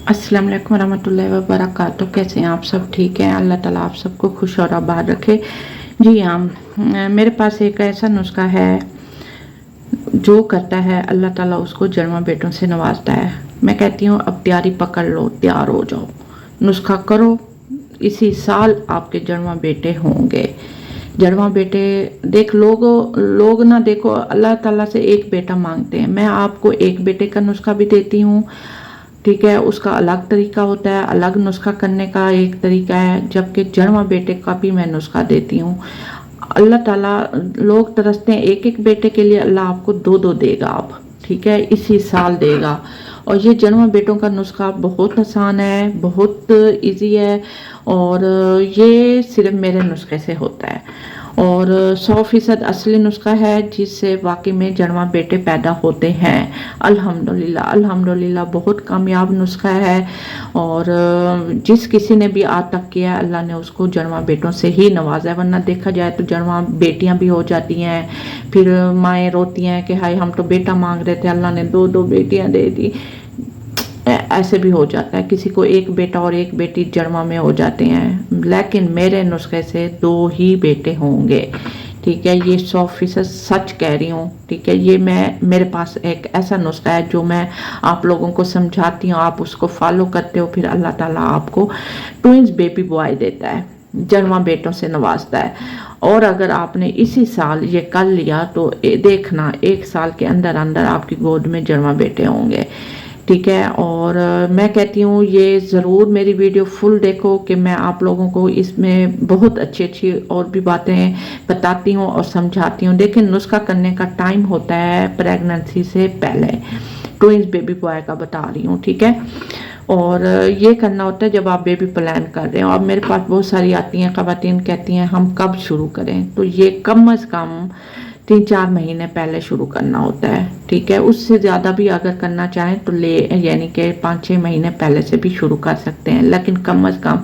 अस्सलाम वालेकुम रहमतुल्लाहि व बरकातुहू। कैसे हैं आप सब? ठीक हैं, अल्लाह ताला आप सबको खुश और आबाद रखे। जी हाँ, मेरे पास एक ऐसा नुस्खा है, जो करता है अल्लाह ताला उसको जन्मा बेटों से नवाजता है। मैं कहती हूँ अब तैयारी पकड़ लो, तैयार हो जाओ, नुस्खा करो, इसी साल आपके जन्मा बेटे होंगे। जन्मा बेटे देख लोग ना, देखो अल्लाह ताला से एक बेटा मांगते हैं। मैं आपको एक बेटे का नुस्खा भी देती हूँ, ठीक है, उसका अलग तरीका होता है, अलग नुस्खा करने का एक तरीका है, जबकि जन्मा बेटे का भी मैं नुस्खा देती हूँ। अल्लाह ताला, लोग तरसते हैं एक एक बेटे के लिए, अल्लाह आपको दो दो देगा आप, ठीक है, इसी साल देगा। और ये जन्मा बेटों का नुस्खा बहुत आसान है, बहुत इजी है, और ये सिर्फ मेरे नुस्खे से होता है, और 100% असली नुस्खा है, जिससे वाकई में जन्मा बेटे पैदा होते हैं। अल्हम्दुलिल्लाह अल्हम्दुलिल्लाह, बहुत कामयाब नुस्खा है, और जिस किसी ने भी आज तक किया अल्लाह ने उसको जन्मा बेटों से ही नवाजा है। वरना देखा जाए तो जन्मा बेटियां भी हो जाती हैं, फिर माएँ रोती हैं कि हाय हम तो बेटा मांग रहे थे, अल्लाह ने दो दो बेटियां दे दी। ऐसे भी हो जाता है, किसी को एक बेटा और एक बेटी जन्मा में हो जाते हैं, लेकिन मेरे नुस्खे से दो ही बेटे होंगे, ठीक है, ये 100% सच कह रही हूँ, ठीक है। ये मेरे पास एक ऐसा नुस्खा है जो मैं आप लोगों को समझाती हूँ, आप उसको फॉलो करते हो, फिर अल्लाह ताला आपको ट्विंस बेबी बॉय देता है, जन्मा बेटों से नवाजता है। और अगर आपने इसी साल ये कर लिया तो देखना 1 साल के अंदर अंदर आपकी गोद में जन्मा बेटे होंगे, ठीक है। और मैं कहती हूँ ये ज़रूर मेरी वीडियो फुल देखो, कि मैं आप लोगों को इसमें बहुत अच्छी अच्छी और भी बातें बताती हूँ और समझाती हूँ। लेकिन नुस्खा करने का टाइम होता है प्रेगनेंसी से पहले, ट्विंस बेबी बॉय का बता रही हूँ, ठीक है। और ये करना होता है जब आप बेबी प्लान कर रहे हो। अब मेरे पास बहुत सारी आती हैं ख़वातीन, कहती हैं हम कब शुरू करें, तो ये कम अज़ कम 3-4 महीने पहले शुरू करना होता है, ठीक है। उससे ज़्यादा भी अगर करना चाहें तो यानी कि 5-6 महीने पहले से भी शुरू कर सकते हैं, लेकिन कम अज़ कम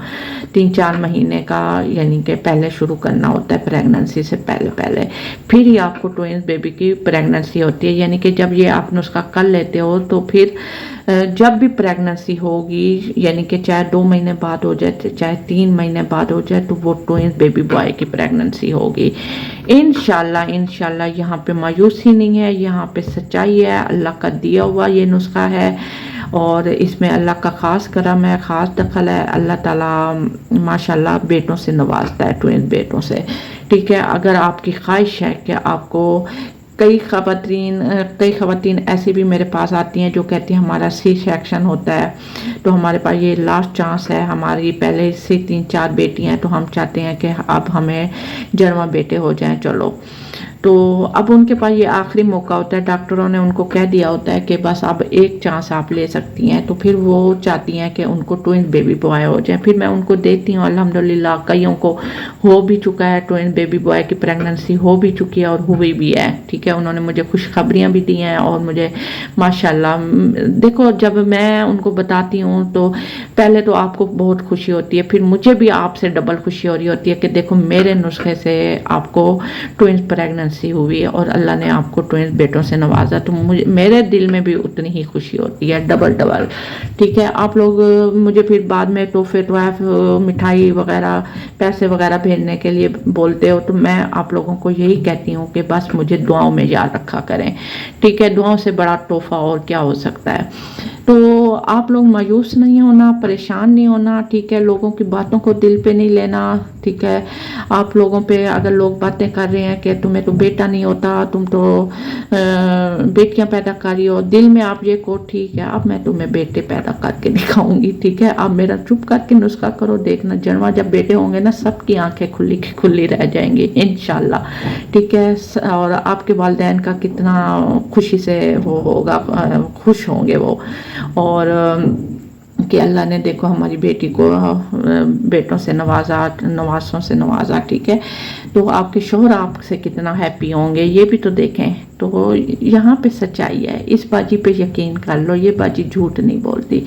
3-4 महीने का यानी कि पहले शुरू करना होता है, प्रेगनेंसी से पहले फिर ही आपको ट्विंस बेबी की प्रेगनेंसी होती है। यानी कि जब ये आप नुस्खा कर लेते हो तो फिर जब भी प्रेगनेंसी होगी, यानी कि चाहे 2 महीने बाद हो जाए, चाहे 3 महीने बाद हो जाए, तो वो ट्विंस बेबी बॉय की प्रेगनेंसी होगी इंशाल्लाह। इंशाल्लाह यहाँ पे मायूसी नहीं है, यहाँ पे सच्चाई है, अल्लाह का दिया हुआ ये नुस्खा है, और इसमें अल्लाह का ख़ास करम है, ख़ास दखल है। अल्लाह ताला माशाल्लाह बेटों से नवाजता है, ट्विंस बेटों से, ठीक है। अगर आपकी ख्वाहिश है कि आपको, कई ख़वातीन ऐसी भी मेरे पास आती हैं जो कहती हैं हमारा सी सेक्शन होता है, तो हमारे पास ये लास्ट चांस है, हमारी पहले से 3-4 बेटियां हैं, तो हम चाहते हैं कि अब हमें जन्मा बेटे हो जाएं, चलो। तो अब उनके पास ये आखिरी मौका होता है, डॉक्टरों ने उनको कह दिया होता है कि बस अब एक चांस आप ले सकती हैं, तो फिर वो चाहती हैं कि उनको ट्विंस बेबी बॉय हो जाए। फिर मैं उनको देती हूँ, अल्हम्दुलिल्लाह कईयों को हो भी चुका है, ट्विंस बेबी बॉय की प्रेगनेंसी हो भी चुकी है और हुई भी है, ठीक है। उन्होंने मुझे खुशखबरियाँ भी दी हैं, और मुझे माशाल्लाह, देखो जब मैं उनको बताती हूँ तो पहले तो आपको बहुत खुशी होती है, फिर मुझे भी आपसे डबल खुशी हो रही होती है कि देखो मेरे नुस्खे से आपको ट्विंस प्रेगनेंसी हुई है और अल्लाह ने आपको ट्विंस बेटों से नवाजा, तो मेरे दिल में भी उतनी ही खुशी होती है, डबल, ठीक है। आप लोग मुझे फिर बाद में तोहफे मिठाई वगैरह, पैसे वगैरह भेजने के लिए बोलते हो, तो मैं आप लोगों को यही कहती हूँ कि बस मुझे दुआओं में याद रखा करें, ठीक है। दुआओं से बड़ा तोहफा और क्या हो सकता है। तो आप लोग मायूस नहीं होना, परेशान नहीं होना, ठीक है। लोगों की बातों को दिल पे नहीं लेना, ठीक है। आप लोगों पे अगर लोग बातें कर रहे हैं कि तुम्हें तो बेटा नहीं होता, तुम तो बेटियां पैदा कर रही हो, दिल में आप ये को ठीक है, अब मैं तुम्हें बेटे पैदा करके दिखाऊंगी, ठीक है। अब मेरा चुप करके नुस्खा करो, देखना जन्मा जब बेटे होंगे ना, सबकी आंखें खुली खुली रह जाएंगी इंशाल्लाह, ठीक है। और आपके वालिदैन का कितना खुशी से वो होगा, खुश होंगे वो, और कि अल्लाह ने देखो हमारी बेटी को बेटों से नवाजा, नवासों से नवाजा, ठीक है। तो आपके शोहर आपसे कितना हैप्पी होंगे ये भी तो देखें। तो यहाँ पे सच्चाई है, इस बाजी पे यकीन कर लो, ये बाजी झूठ नहीं बोलती,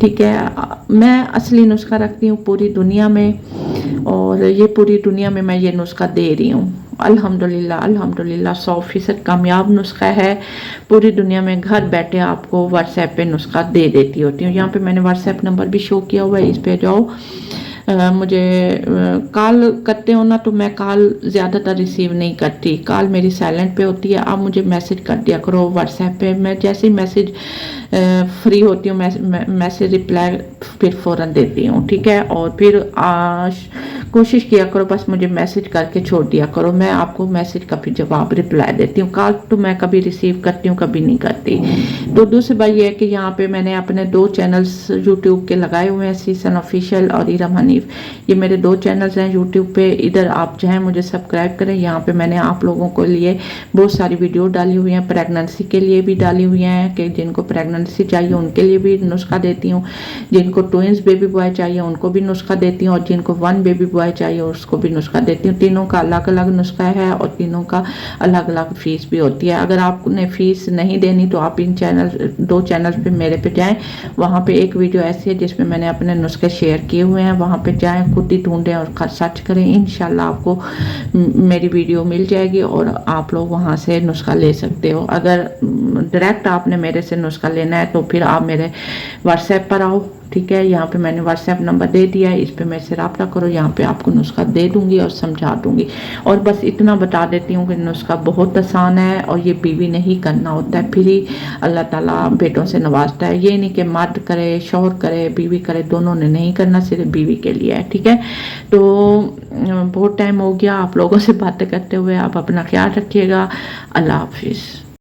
ठीक है। मैं असली नुस्खा रखती हूँ पूरी दुनिया में, और ये पूरी दुनिया में मैं ये नुस्खा दे रही हूँ, अल्हम्दुलिल्लाह अल्हम्दुलिल्लाह 100% कामयाब नुस्खा है। पूरी दुनिया में घर बैठे आपको व्हाट्सएप पे नुस्खा दे देती होती हूँ। यहाँ पे मैंने व्हाट्सएप नंबर भी शो किया हुआ है, इस पे जाओ। मुझे कॉल करते हो ना तो मैं कॉल ज़्यादातर रिसीव नहीं करती, कॉल मेरी साइलेंट पे होती है। आप मुझे मैसेज कर दिया करो व्हाट्सएप पे, मैं जैसे ही मैसेज फ्री होती हूँ मैसेज रिप्लाई फिर फ़ौरन देती हूँ, ठीक है। और फिर कोशिश किया करो बस मुझे मैसेज करके छोड़ दिया करो, मैं आपको मैसेज का फिर जवाब रिप्लाई देती हूँ। कॉल तो मैं कभी रिसीव करती हूँ कभी नहीं करती। तो दूसरी बात ये है कि यहाँ पे मैंने अपने 2 चैनल्स यूट्यूब के लगाए हुए हैं, सीसन ऑफिशियल और इरम हनीफ। ये मेरे 2 चैनल्स हैं यूट्यूब पे, इधर आप चाहें मुझे सब्सक्राइब करें। यहाँ पे मैंने आप लोगों को लिए बहुत सारी वीडियो डाली हुई हैं, प्रेगनेंसी के लिए भी डाली हुई हैं कि जिनको प्रेगनेंसी चाहिए उनके लिए भी नुस्खा देती हूँ, जिनको ट्विंस बेबी बॉय चाहिए उनको भी नुस्खा देती हूँ, और जिनको 1 बेबी बॉय चाहिए उसको भी नुस्खा देती हूँ। तीनों का अलग अलग नुस्खा है और तीनों का अलग अलग फीस भी होती है। अगर आपने फीस नहीं देनी तो आप इन 2 चैनल पे मेरे पे जाएं, वहाँ पे एक वीडियो ऐसी है जिसमें मैंने अपने नुस्खे शेयर किए हुए हैं, वहाँ पे जाएं, खुद ही ढूंढें और सर्च करें, इंशाल्लाह आपको मेरी वीडियो मिल जाएगी और आप लोग वहाँ से नुस्खा ले सकते हो। अगर डायरेक्ट आपने मेरे से नुस्खा लेना है तो फिर आप मेरे व्हाट्सएप पर आओ, ठीक है। यहाँ पे मैंने व्हाट्सएप नंबर दे दिया है, इस पे मेरे से रब्ता करो, यहाँ पे आपको नुस्खा दे दूंगी और समझा दूंगी। और बस इतना बता देती हूँ कि नुस्खा बहुत आसान है और ये बीवी नहीं करना होता है, फिर ही अल्लाह ताला बेटों से नवाजता है। ये नहीं कि मर्द करे, शौहर करे, बीवी करे, दोनों ने नहीं करना, सिर्फ बीवी के लिए है, ठीक है। तो बहुत टाइम हो गया आप लोगों से बातें करते हुए, आप अपना ख्याल रखिएगा। अल्लाह हाफिज़।